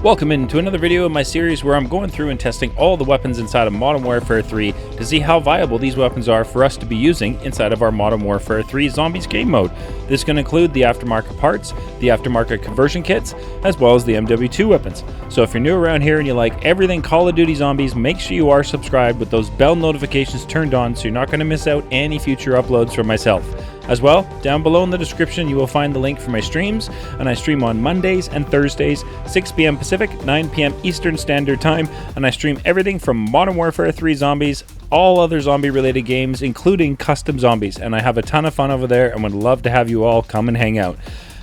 Welcome into another video in my series where I'm going through and testing all the weapons inside of Modern Warfare 3 to see how viable these weapons are for us to be using inside of our Modern Warfare 3 Zombies game mode. This is going to include the aftermarket parts, the aftermarket conversion kits, as well as the MW2 weapons. So if you're new around here and you like everything Call of Duty Zombies, make sure you are subscribed with those bell notifications turned on so you're not going to miss out any future uploads from myself. As well, down below in the description you will find the link for my streams, and I stream on Mondays and Thursdays, 6 p.m. Pacific, 9 p.m. Eastern Standard Time, and I stream everything from Modern Warfare 3 Zombies, all other zombie related games, including custom zombies, and I have a ton of fun over there and would love to have you all come and hang out.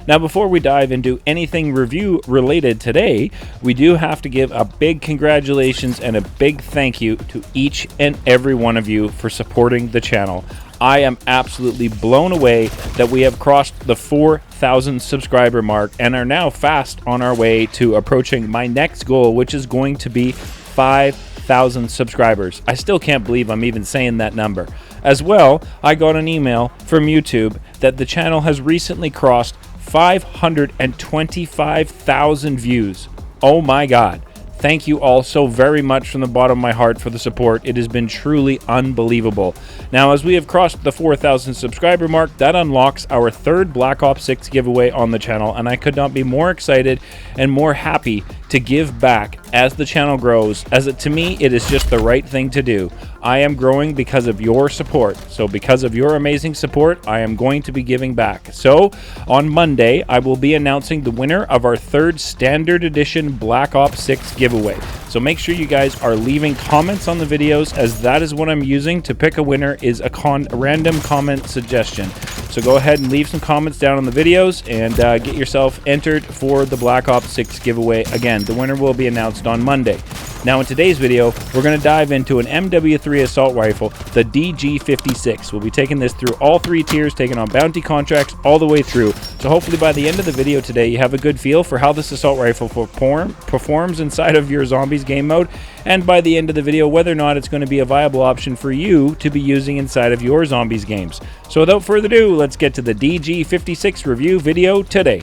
Now, before we dive into anything review related today, we do have to give a big congratulations and a big thank you to each and every one of you for supporting the channel. I am absolutely blown away that we have crossed the 4,000 subscriber mark and are now fast on our way to approaching my next goal, which is going to be 5,000 subscribers. I still can't believe I'm even saying that number. As well, I got an email from YouTube that the channel has recently crossed 525,000 views. Oh my God. Thank you all so very much from the bottom of my heart for the support. It has been truly unbelievable. Now, as we have crossed the 4,000 subscriber mark, that unlocks our third Black Ops 6 giveaway on the channel, and I could not be more excited and more happy to give back as the channel grows, as to me, it is just the right thing to do. I am growing because of your support. So because of your amazing support, I am going to be giving back. So on Monday, I will be announcing the winner of our third Standard Edition Black Ops 6 giveaway. So make sure you guys are leaving comments on the videos, as that is what I'm using to pick a winner, is a random comment suggestion. So go ahead and leave some comments down on the videos and get yourself entered for the Black Ops 6 giveaway. Again, the winner will be announced on Monday. Now in today's video, we're going to dive into an MW3 assault rifle, the DG-56. We'll be taking this through all three tiers, taking on bounty contracts all the way through. So hopefully by the end of the video today, you have a good feel for how this assault rifle performs inside of your Zombies game mode, and by the end of the video, whether or not it's going to be a viable option for you to be using inside of your Zombies games. So without further ado, let's get to the DG-56 review video today.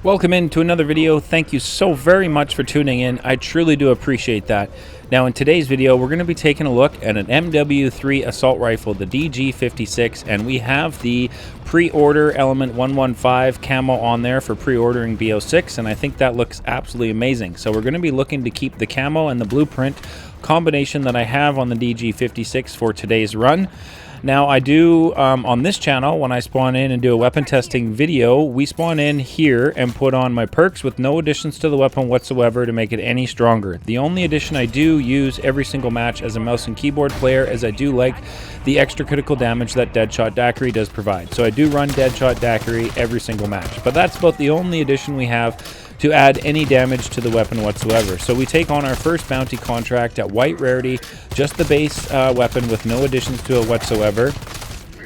Welcome into another video. Thank you so very much for tuning in. I truly do appreciate that. Now in today's video, we're going to be taking a look at an MW3 assault rifle, the DG-56, and we have the pre-order element 115 camo on there for pre-ordering BO6, and I think that looks absolutely amazing. So we're going to be looking to keep the camo and the blueprint combination that I have on the DG-56 for today's run. Now I do, on this channel, when I spawn in and do a weapon testing video, we spawn in here and put on my perks with no additions to the weapon whatsoever to make it any stronger. The only addition I do use every single match as a mouse and keyboard player is I do like the extra critical damage that Deadshot Daiquiri does provide. So I do run Deadshot Daiquiri every single match, but that's about the only addition we have to add any damage to the weapon whatsoever. So we take on our first bounty contract at white rarity, just the base weapon with no additions to it whatsoever,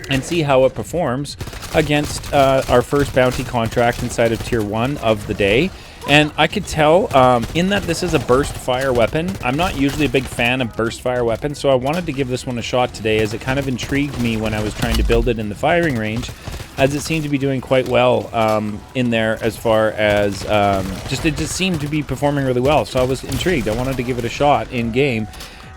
and see how it performs against our first bounty contract inside of tier 1 of the day. And I could tell in that this is a burst fire weapon. I'm not usually a big fan of burst fire weapons, so I wanted to give this one a shot today, as it kind of intrigued me when I was trying to build it in the firing range, as it seemed to be doing quite well in there, as far as it just seemed to be performing really well. So I was intrigued. I wanted to give it a shot in game.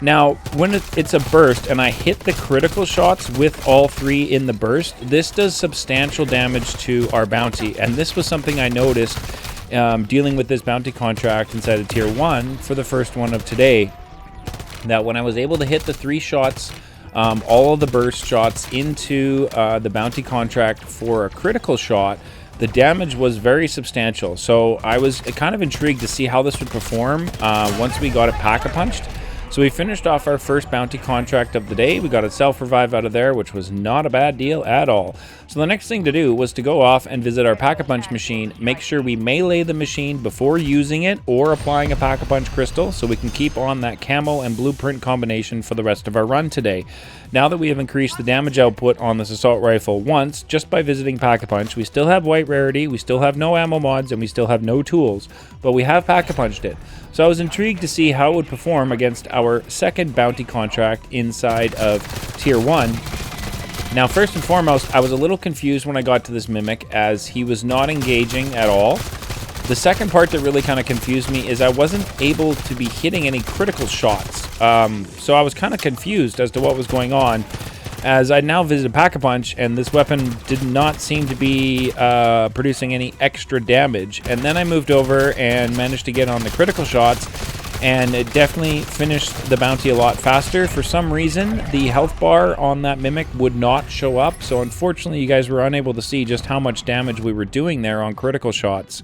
Now, when it's a burst and I hit the critical shots with all three in the burst, this does substantial damage to our bounty, and this was something I noticed dealing with this bounty contract inside of tier 1 for the first one of today, that when I was able to hit the 3 shots, all of the burst shots into the bounty contract for a critical shot, the damage was very substantial. So I was kind of intrigued to see how this would perform once we got it pack-a-punched. So we finished off our first bounty contract of the day. We got a self-revive out of there, which was not a bad deal at all. So the next thing to do was to go off and visit our Pack-a-Punch machine, make sure we melee the machine before using it or applying a Pack-a-Punch crystal, so we can keep on that camo and blueprint combination for the rest of our run today. Now that we have increased the damage output on this assault rifle once, just by visiting Pack-a-Punch, we still have white rarity, we still have no ammo mods, and we still have no tools, but we have Pack-a-Punched it. So I was intrigued to see how it would perform against our second bounty contract inside of tier 1, Now, first and foremost, I was a little confused when I got to this Mimic, as he was not engaging at all. The second part that really kind of confused me is I wasn't able to be hitting any critical shots. So I was kind of confused as to what was going on, as I now visited Pack-a-Punch, and this weapon did not seem to be producing any extra damage. And then I moved over and managed to get on the critical shots, and it definitely finished the bounty a lot faster. For some reason, the health bar on that Mimic would not show up, so unfortunately you guys were unable to see just how much damage we were doing there on critical shots.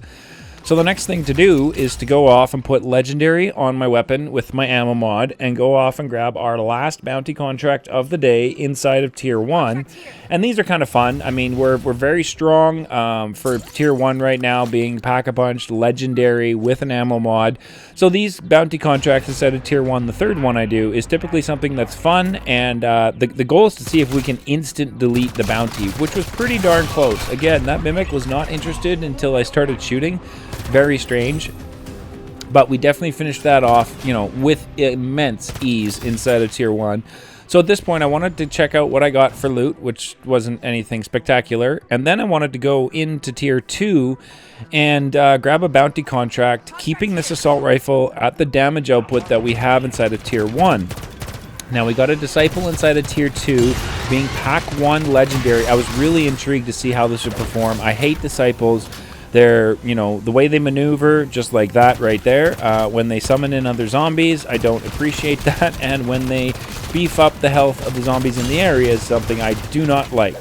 So the next thing to do is to go off and put Legendary on my weapon with my ammo mod, and go off and grab our last bounty contract of the day inside of Tier 1. And these are kind of fun. I mean, we're very strong for Tier 1 right now, being Pack-a-Punch, Legendary with an ammo mod. So these bounty contracts inside of Tier 1, the third one I do, is typically something that's fun, and the goal is to see if we can instant delete the bounty, which was pretty darn close. Again, that Mimic was not interested until I started shooting. Very strange, but we definitely finished that off, you know, with immense ease inside of Tier 1. So at this point, I wanted to check out what I got for loot, which wasn't anything spectacular, and then I wanted to go into Tier 2 and grab a bounty contract, keeping this assault rifle at the damage output that we have inside of Tier 1. Now, we got a Disciple inside of Tier 2, being Pack 1 Legendary. I was really intrigued to see how this would perform. I hate Disciples. They're, you know, the way they maneuver, just like that right there. When they summon in other zombies, I don't appreciate that. And when they beef up the health of the zombies in the area is something I do not like.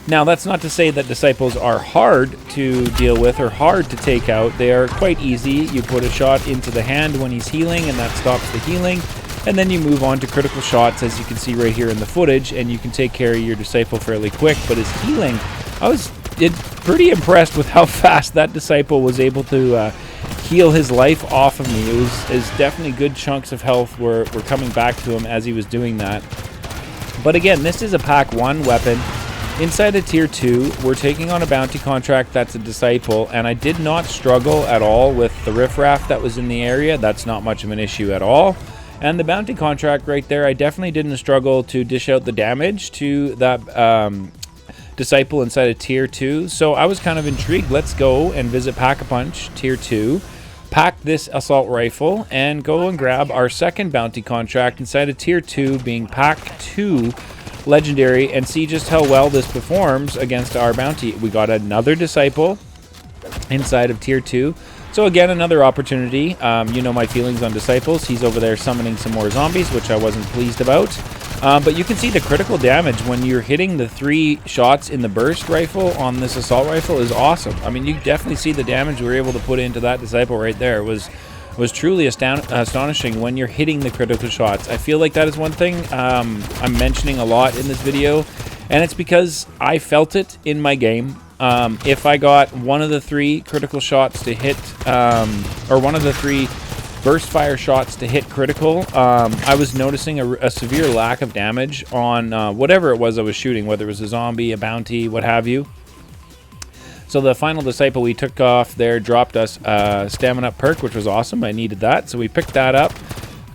Now, that's not to say that Disciples are hard to deal with or hard to take out. They are quite easy. You put a shot into the hand when he's healing, and that stops the healing. And then you move on to critical shots, as you can see right here in the footage, and you can take care of your Disciple fairly quick. But his healing, I was pretty impressed with how fast that Disciple was able to heal his life off of me. It was definitely good chunks of health were coming back to him as he was doing that. But again, this is a Pack 1 weapon. Inside of Tier 2, we're taking on a bounty contract that's a Disciple, and I did not struggle at all with the riffraff that was in the area. That's not much of an issue at all. And the bounty contract right there, I definitely didn't struggle to dish out the damage to that Disciple inside of Tier 2. So I was kind of intrigued. Let's go and visit Pack-a-Punch Tier 2, pack this assault rifle, and go and grab our second bounty contract inside of Tier 2, being Pack 2 Legendary, and see just how well this performs against our bounty. We got another Disciple inside of Tier 2. So again, another opportunity. You know my feelings on Disciples. He's over there summoning some more zombies, which I wasn't pleased about. But you can see the critical damage when you're hitting the 3 shots in the burst rifle on this assault rifle is awesome. I mean, you definitely see the damage we were able to put into that Disciple right there. It was truly astonishing when you're hitting the critical shots. I feel like that is one thing I'm mentioning a lot in this video, and it's because I felt it in my game. If I got one of the 3 critical shots to hit, or one of the 3 burst fire shots to hit critical, I was noticing a severe lack of damage on whatever it was I was shooting, whether it was a zombie, a bounty, what have you. So the final Disciple we took off there dropped us a stamina up perk, which was awesome. I needed that, so we picked that up.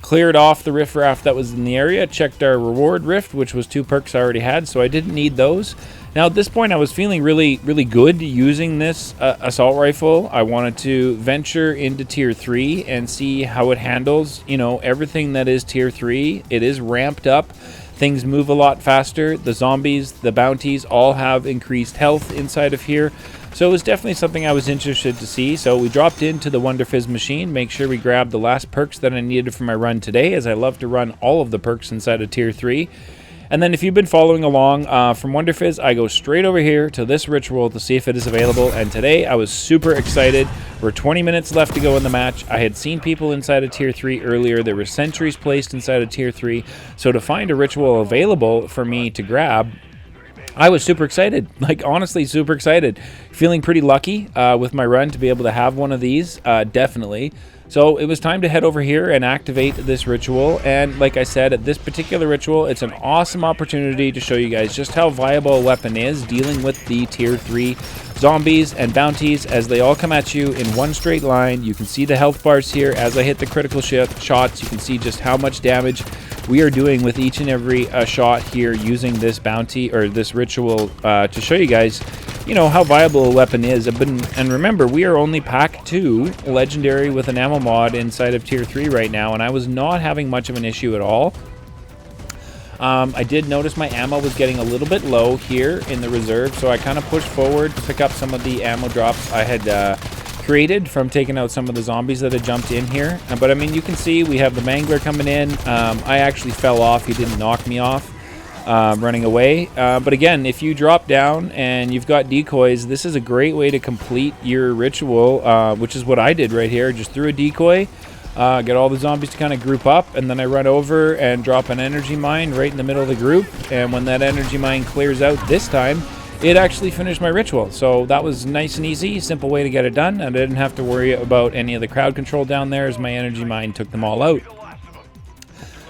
Cleared off the riffraff that was in the area, checked our reward rift, which was 2 perks I already had, so I didn't need those. Now at this point I was feeling really good using this assault rifle. I wanted to venture into Tier 3 and see how it handles, you know, everything that is Tier 3. It is ramped up. Things move a lot faster. The zombies, the bounties all have increased health inside of here. So it was definitely something I was interested to see. So we dropped into the Wonder Fizz machine, make sure we grabbed the last perks that I needed for my run today, as I love to run all of the perks inside of Tier 3. And then if you've been following along from Wonder Fizz, I go straight over here to this ritual to see if it is available. And today I was super excited. We're 20 minutes left to go in the match. I had seen people inside of Tier 3 earlier. There were sentries placed inside of Tier 3. So to find a ritual available for me to grab, I was super excited, like honestly super excited. Feeling pretty lucky with my run to be able to have one of these, definitely. So it was time to head over here and activate this ritual. And like I said, at this particular ritual, it's an awesome opportunity to show you guys just how viable a weapon is dealing with the tier 3 zombies and bounties as they all come at you in one straight line. You can see the health bars here as I hit the critical shots. You can see just how much damage we are doing with each and every shot here using this bounty or this ritual to show you guys, you know, how viable a weapon is. And remember, we are only pack 2 legendary with an ammo mod inside of tier 3 right now, and I was not having much of an issue at all. I did notice my ammo was getting a little bit low here in the reserve, so I kind of pushed forward to pick up some of the ammo drops I had created from taking out some of the zombies that had jumped in here. But I mean, you can see we have the mangler coming in. I actually fell off. He didn't knock me off running away. But again, if you drop down and you've got decoys, this is a great way to complete your ritual, which is what I did right here. Just threw a decoy, get all the zombies to kind of group up, and then I run over and drop an energy mine right in the middle of the group. And when that energy mine clears out this time, it actually finished my ritual. So that was nice and easy, simple way to get it done. And I didn't have to worry about any of the crowd control down there as my energy mine took them all out.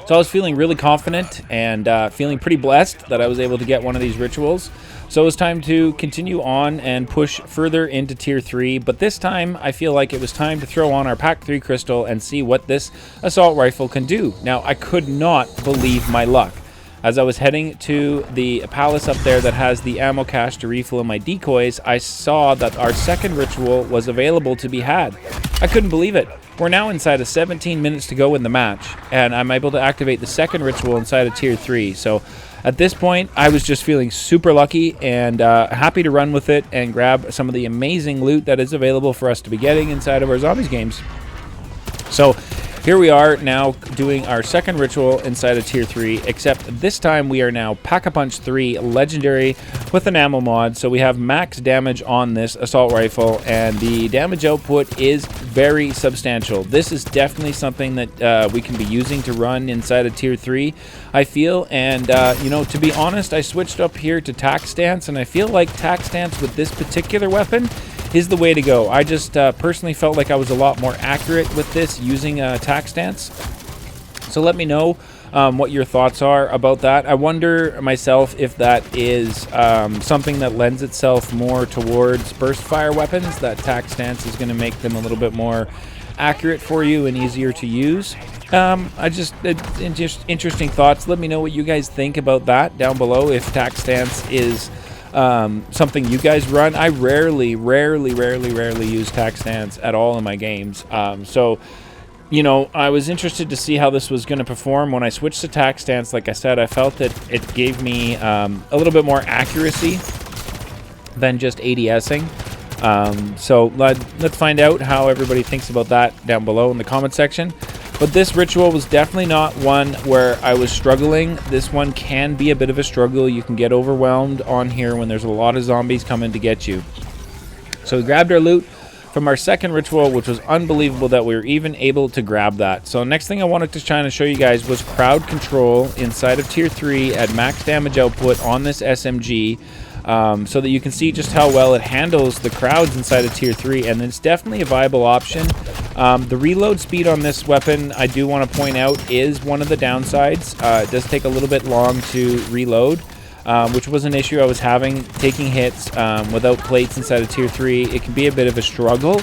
So I was feeling really confident and feeling pretty blessed that I was able to get one of these rituals. So it was time to continue on and push further into tier 3. But this time, I feel like it was time to throw on our pack 3 crystal and see what this assault rifle can do. Now, I could not believe my luck. As I was heading to the palace up there that has the ammo cache to refill my decoys, I saw that our second ritual was available to be had. I couldn't believe it. We're now inside of 17 minutes to go in the match, and I'm able to activate the second ritual inside of tier 3. So at this point, I was just feeling super lucky and happy to run with it and grab some of the amazing loot that is available for us to be getting inside of our zombies games. So here we are now doing our second ritual inside of tier 3, except this time we are now Pack-a-Punch 3 legendary with an ammo mod. So we have max damage on this assault rifle, and the damage output is very substantial. This is definitely something that we can be using to run inside of tier 3, I feel. And you know, to be honest, I switched up here to tack stance, and I feel like tack stance with this particular weapon is the way to go. I just personally felt like I was a lot more accurate with this using tack stance. So let me know what your thoughts are about that. I wonder myself if that is something that lends itself more towards burst fire weapons, that tack stance is going to make them a little bit more accurate for you and easier to use. Just interesting thoughts. Let me know what you guys think about that down below, if tack stance is something you guys run. I rarely use tack stance at all in my games. So, you know, I was interested to see how this was going to perform when I switched to tack stance. Like I said, I felt that it gave me a little bit more accuracy than just ADSing. So let's find out how everybody thinks about that down below in the comment section. But this ritual was definitely not one where I was struggling. This one can be a bit of a struggle. You can get overwhelmed on here when there's a lot of zombies coming to get you. So we grabbed our loot from our second ritual, which was unbelievable that we were even able to grab that. So next thing I wanted to try and show you guys was crowd control inside of tier 3 at max damage output on this SMG. So that you can see just how well it handles the crowds inside of tier 3, and it's definitely a viable option. The reload speed on this weapon, I do want to point out, is one of the downsides. It does take a little bit long to reload, which was an issue I was having taking hits without plates inside of tier 3. It can be a bit of a struggle.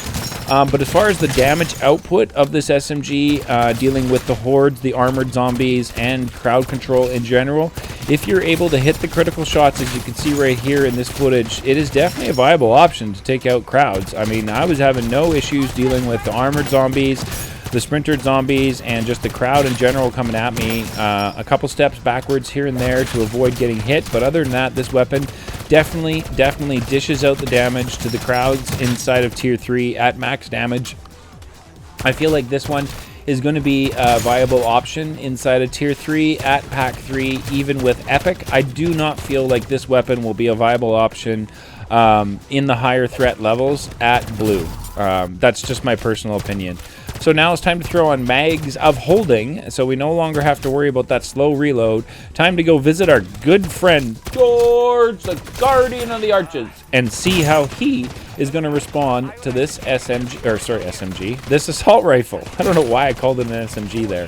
But as far as the damage output of this SMG, dealing with the hordes, the armored zombies, and crowd control in general, if you're able to hit the critical shots, as you can see right here in this footage, it is definitely a viable option to take out crowds. I mean, I was having no issues dealing with the armored zombies, the sprintered zombies, and just the crowd in general coming at me. A couple steps backwards here and there to avoid getting hit, but other than that, this weapon definitely dishes out the damage to the crowds inside of tier 3 at max damage. I feel like this one is going to be a viable option inside of tier 3 at pack 3, even with epic. I do not feel like this weapon will be a viable option in the higher threat levels at blue. That's just my personal opinion. So now it's time to throw on mags of holding, so we no longer have to worry about that slow reload. Time to go visit our good friend Zhorde. Zhorde, the Guardian of the Arches, and see how he is going to respond to this this assault rifle. I don't know why I called it an SMG there.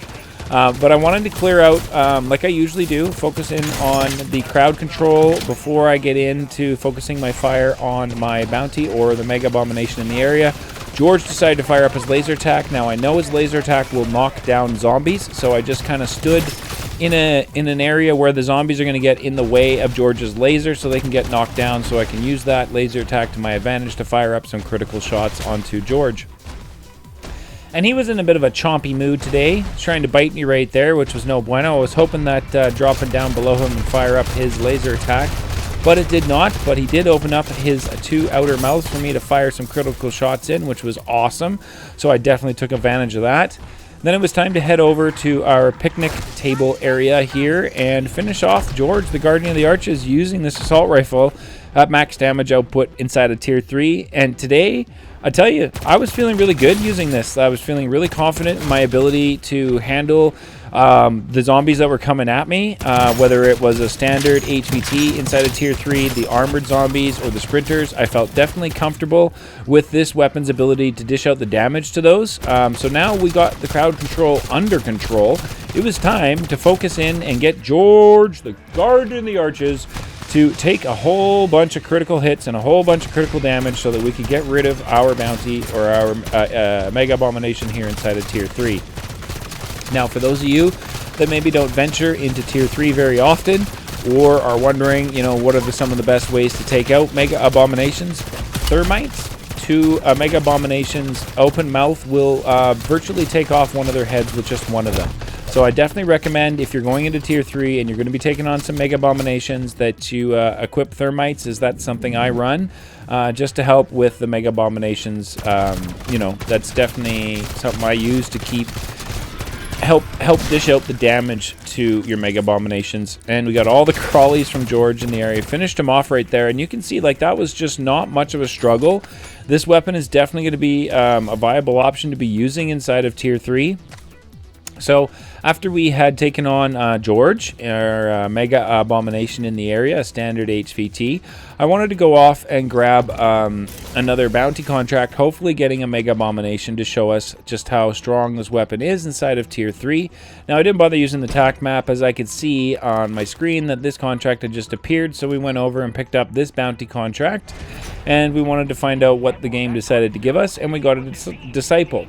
But I wanted to clear out, like I usually do, focus in on the crowd control before I get into focusing my fire on my bounty or the Mega Abomination in the area. Zhorde decided to fire up his laser attack. Now I know his laser attack will knock down zombies, so I just kind of stood in an area where the zombies are going to get in the way of Zhorde's laser so they can get knocked down, so I can use that laser attack to my advantage to fire up some critical shots onto Zhorde. And he was in a bit of a chompy mood today. He's trying to bite me right there, which was no bueno. I was hoping that dropping down below him would fire up his laser attack, but it did not. But he did open up his 2 outer mouths for me to fire some critical shots in, which was awesome. So I definitely took advantage of that. Then it was time to head over to our picnic table area here and finish off Zhorde, the Guardian of the Arches, using this assault rifle at max damage output inside of tier 3. And today, I tell you, I was feeling really good using this. I was feeling really confident in my ability to handle the zombies that were coming at me, whether it was a standard HVT inside of tier 3, the armored zombies, or the sprinters. I felt definitely comfortable with this weapon's ability to dish out the damage to those. So now we got the crowd control under control. It was time to focus in and get Zhorde, the Guardian of the Arches, to take a whole bunch of critical hits and a whole bunch of critical damage so that we could get rid of our bounty or our Mega Abomination here inside of tier 3. Now, for those of you that maybe don't venture into tier 3 very often, or are wondering, you know, what are some of the best ways to take out Mega Abominations, thermites to Mega Abominations open mouth will virtually take off one of their heads with just one of them. So I definitely recommend, if you're going into tier 3 and you're going to be taking on some Mega Abominations, that you equip thermites, as that's something I run just to help with the Mega Abominations. You know, that's definitely something I use to help dish out the damage to your Mega Abominations. And we got all the crawlies from Zhorde in the area, finished him off right there, and you can see, like, that was just not much of a struggle. This weapon is definitely going to be a viable option to be using inside of tier 3. So after we had taken on Zhorde, our Mega Abomination in the area, a standard HVT, I wanted to go off and grab another bounty contract, hopefully getting a Mega Abomination to show us just how strong this weapon is inside of tier 3. Now, I didn't bother using the TAC map, as I could see on my screen that this contract had just appeared, so we went over and picked up this bounty contract, and we wanted to find out what the game decided to give us, and we got a Disciple.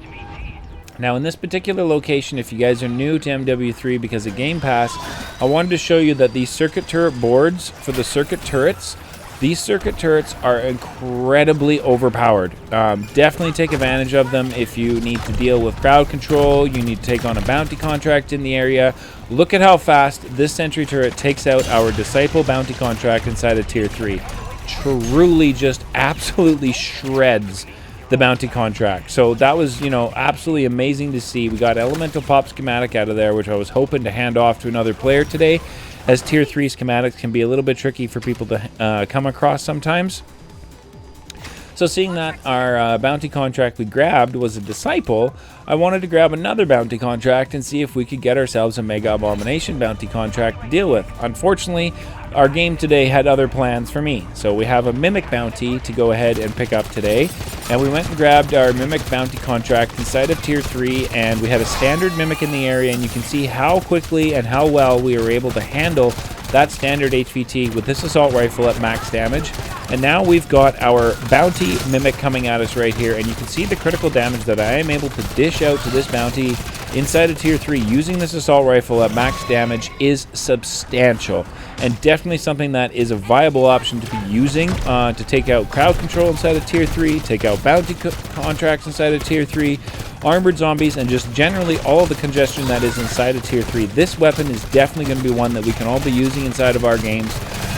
Now, in this particular location, if you guys are new to MW3 because of Game Pass, I wanted to show you that these circuit turret boards for the circuit turrets, these circuit turrets are incredibly overpowered. Definitely take advantage of them if you need to deal with crowd control, you need to take on a bounty contract in the area. Look at how fast this sentry turret takes out our Disciple bounty contract inside of tier 3. Truly just absolutely shreds the bounty contract. So that was, you know, absolutely amazing to see. We got Elemental Pop schematic out of there, which I was hoping to hand off to another player today, as tier 3 schematics can be a little bit tricky for people to come across sometimes. So seeing that our bounty contract we grabbed was a Disciple, I wanted to grab another bounty contract and see if we could get ourselves a Mega Abomination bounty contract to deal with. Unfortunately, our game today had other plans for me. So we have a Mimic bounty to go ahead and pick up today. And we went and grabbed our Mimic bounty contract inside of tier 3, and we had a standard Mimic in the area, and you can see how quickly and how well we were able to handle that standard HVT with this assault rifle at max damage. And now we've got our bounty Mimic coming at us right here, and you can see the critical damage that I am able to dish out to this bounty inside of tier 3 using this assault rifle at max damage is substantial, and definitely something that is a viable option to be using to take out crowd control inside of tier 3, take out bounty contracts inside of tier 3, armored zombies, and just generally all of the congestion that is inside of tier 3. This weapon is definitely going to be one that we can all be using inside of our games,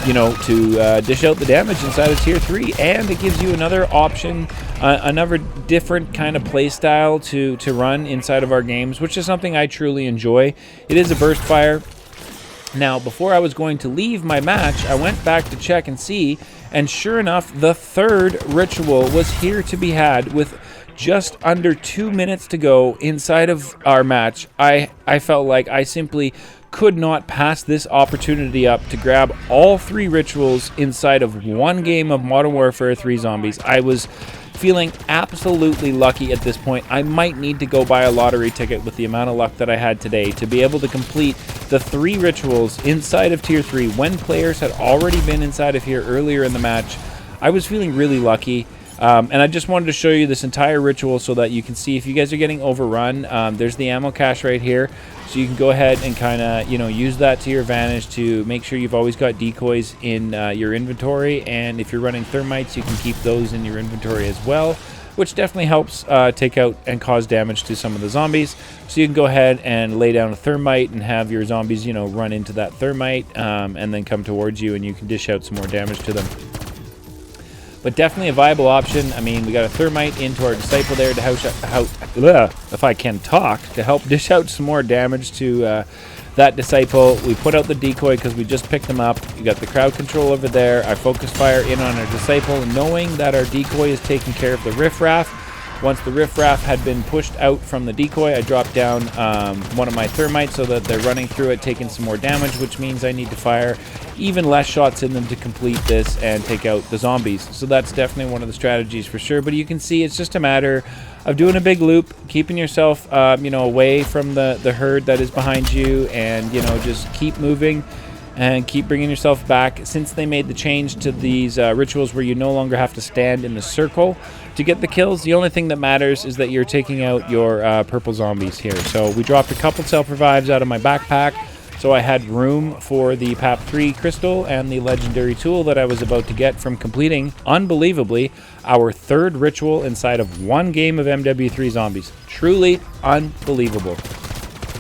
you know, to dish out the damage inside of tier 3, and it gives you another option, another different kind of play style to run inside of our games, which is something I truly enjoy. It is a burst fire. Now, before I was going to leave my match, I went back to check and see, and sure enough, the third ritual was here to be had with just under 2 minutes to go inside of our match. I felt like I simply could not pass this opportunity up to grab all 3 rituals inside of one game of Modern Warfare 3 Zombies. I was feeling absolutely lucky at this point. I might need to go buy a lottery ticket with the amount of luck that I had today to be able to complete the 3 rituals inside of Tier 3 when players had already been inside of here earlier in the match. I was feeling really lucky. And I just wanted to show you this entire ritual so that you can see if you guys are getting overrun. There's the ammo cache right here, so you can go ahead and kind of, you know, use that to your advantage to make sure you've always got decoys in your inventory. And if you're running thermites, you can keep those in your inventory as well, which definitely helps take out and cause damage to some of the zombies. So you can go ahead and lay down a thermite and have your zombies, you know, run into that thermite and then come towards you, and you can dish out some more damage to them. But definitely a viable option. I mean, we got a thermite into our disciple there to if I can talk, to help dish out some more damage to that disciple. We put out the decoy because we just picked them up. We got the crowd control over there. I focus fire in on our disciple, knowing that our decoy is taking care of the riffraff. Once the riffraff had been pushed out from the decoy, I dropped down one of my thermites so that they're running through it, taking some more damage, which means I need to fire even less shots in them to complete this and take out the zombies. So that's definitely one of the strategies for sure. But you can see it's just a matter of doing a big loop, keeping yourself, you know, away from the herd that is behind you, and, you know, just keep moving and keep bringing yourself back. Since they made the change to these rituals where you no longer have to stand in the circle to get the kills, the only thing that matters is that you're taking out your purple zombies here. So we dropped a couple self-revives out of my backpack, so I had room for the PAP3 crystal and the legendary tool that I was about to get from completing, unbelievably, our 3rd ritual inside of one game of MW3 Zombies. Truly unbelievable.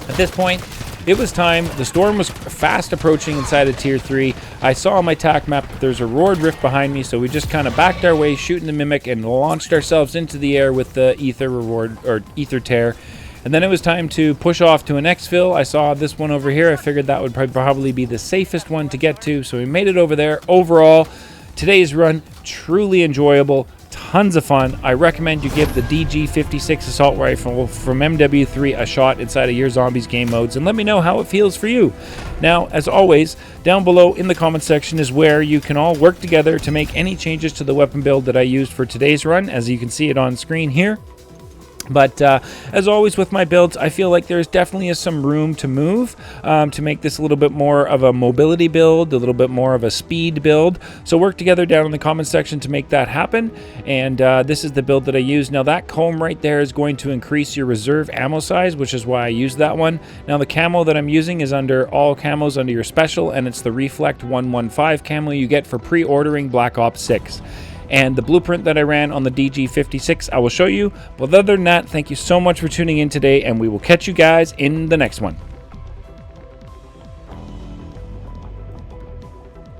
At this point, it was time. The storm was fast approaching inside of Tier 3. I saw on my tac map that there's a roared rift behind me, so we just kind of backed our way, shooting the mimic, and launched ourselves into the air with the ether reward, or ether tear. And then it was time to push off to an exfil. I saw this one over here. I figured that would probably be the safest one to get to, so we made it over there. Overall, today's run, truly enjoyable. Tons of fun. I recommend you give the DG-56 assault rifle from MW3 a shot inside of your zombies game modes, and let me know how it feels for you. Now, as always, down below in the comment section is where you can all work together to make any changes to the weapon build that I used for today's run, as you can see it on screen here. But as always with my builds, I feel like there's definitely some room to move to make this a little bit more of a mobility build, a little bit more of a speed build. So work together down in the comment section to make that happen. And this is the build that I use. Now that comb right there is going to increase your reserve ammo size, which is why I use that one. Now the camo that I'm using is under all camos under your special, and it's the Reflect 115 camo you get for pre-ordering Black Ops 6. And the blueprint that I ran on the DG-56 I will show you. But other than that, thank you so much for tuning in today, and we will catch you guys in the next one.